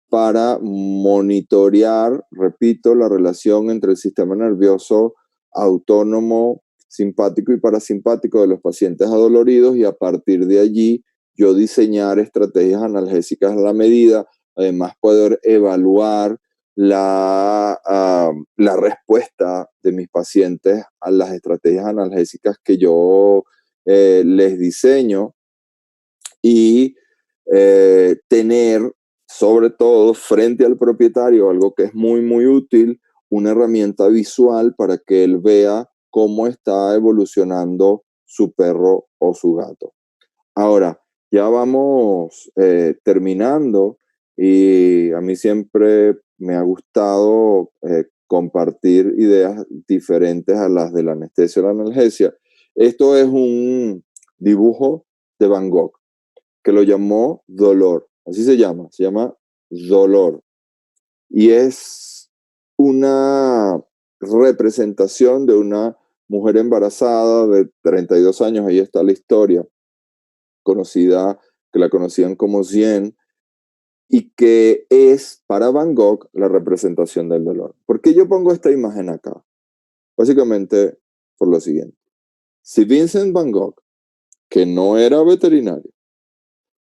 para monitorear, repito, la relación entre el sistema nervioso autónomo, simpático y parasimpático de los pacientes adoloridos, y a partir de allí yo diseñar estrategias analgésicas a la medida, además poder evaluar la respuesta de mis pacientes a las estrategias analgésicas que yo les diseño, y tener sobre todo frente al propietario algo que es muy, muy útil, una herramienta visual para que él vea cómo está evolucionando su perro o su gato. Ahora, ya vamos terminando, y a mí siempre me ha gustado compartir ideas diferentes a las de la anestesia o la analgesia. Esto es un dibujo de Van Gogh que lo llamó Dolor, así se llama Dolor. Y es una representación de una mujer embarazada de 32 años, ahí está la historia, conocida, que la conocían como Zien, y que es para Van Gogh la representación del dolor. ¿Por qué yo pongo esta imagen acá? Básicamente por lo siguiente. Si Vincent Van Gogh, que no era veterinario,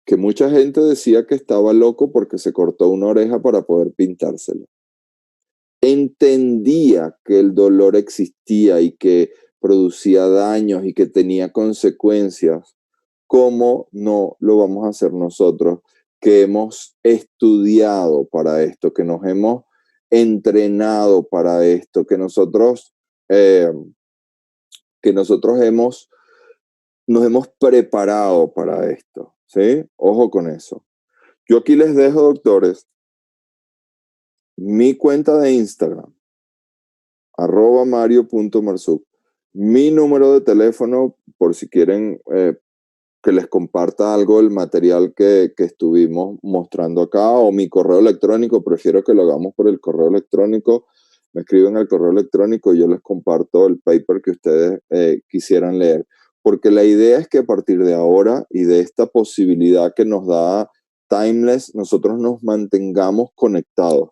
que mucha gente decía que estaba loco porque se cortó una oreja para poder pintárselo, entendía que el dolor existía y que producía daños y que tenía consecuencias, ¿cómo no lo vamos a hacer nosotros, que hemos estudiado para esto, que nos hemos entrenado para esto, eh, que nosotros nos hemos preparado para esto? ¿Sí? Ojo con eso. Yo aquí les dejo, doctores, mi cuenta de Instagram, @mario.marzuc, mi número de teléfono por si quieren que les comparta algo del material que estuvimos mostrando acá, o mi correo electrónico. Prefiero que lo hagamos por el correo electrónico. Me escriben al correo electrónico y yo les comparto el paper que ustedes quisieran leer. Porque la idea es que a partir de ahora y de esta posibilidad que nos da Timeless, nosotros nos mantengamos conectados,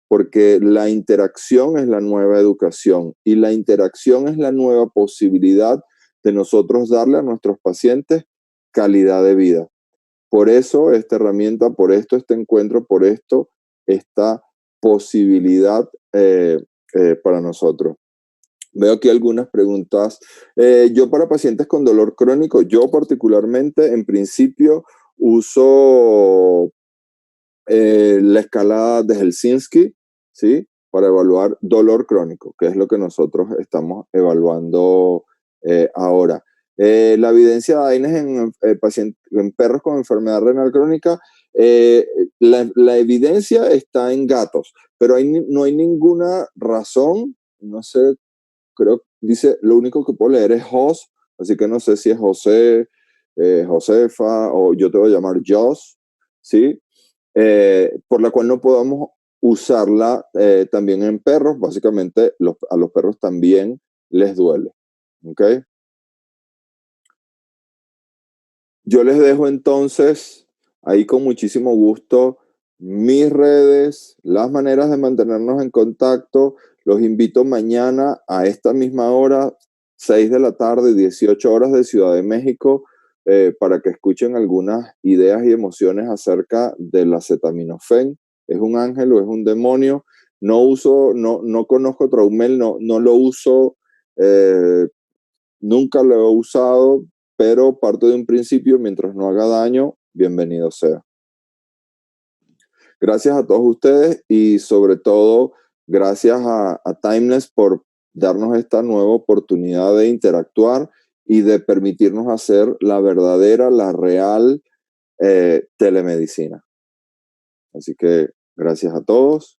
porque la interacción es la nueva educación y la interacción es la nueva posibilidad de nosotros darle a nuestros pacientes calidad de vida. Por eso esta herramienta, por esto este encuentro, por esto esta posibilidad para nosotros. Veo aquí algunas preguntas. Yo para pacientes con dolor crónico, yo particularmente en principio uso la escala de Helsinki, ¿sí? Para evaluar dolor crónico, que es lo que nosotros estamos evaluando ahora. La evidencia de AINES en perros con enfermedad renal crónica, la evidencia está en gatos, pero no hay ninguna razón, no sé, creo, dice, lo único que puedo leer es Jos, así que no sé si es José, Josefa, o yo te voy a llamar Jos, ¿sí? Por la cual no podamos usarla también en perros. Básicamente a los perros también les duele. ¿Ok? Yo les dejo entonces ahí con muchísimo gusto mis redes, las maneras de mantenernos en contacto. Los invito mañana a esta misma hora, 6 de la tarde, 18 horas de Ciudad de México, para que escuchen algunas ideas y emociones acerca del acetaminofén. ¿Es un ángel o es un demonio? No conozco Traumel, no lo uso, nunca lo he usado, pero parto de un principio: mientras no haga daño, bienvenido sea. Gracias a todos ustedes y sobre todo gracias a Timeless por darnos esta nueva oportunidad de interactuar y de permitirnos hacer la verdadera, la real telemedicina. Así que gracias a todos.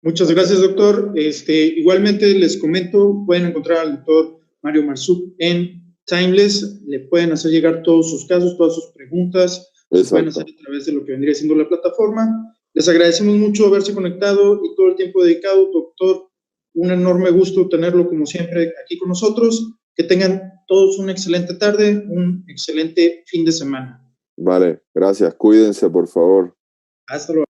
Muchas gracias, doctor. Igualmente les comento, pueden encontrar al doctor Mario Marzuc en Timeless, le pueden hacer llegar todos sus casos, todas sus preguntas, se pueden hacer a través de lo que vendría siendo la plataforma. Les agradecemos mucho haberse conectado y todo el tiempo dedicado, doctor. un enorme gusto tenerlo como siempre aquí con nosotros. Que tengan todos una excelente tarde, un excelente fin de semana. Vale, gracias. Cuídense, por favor. Hasta luego.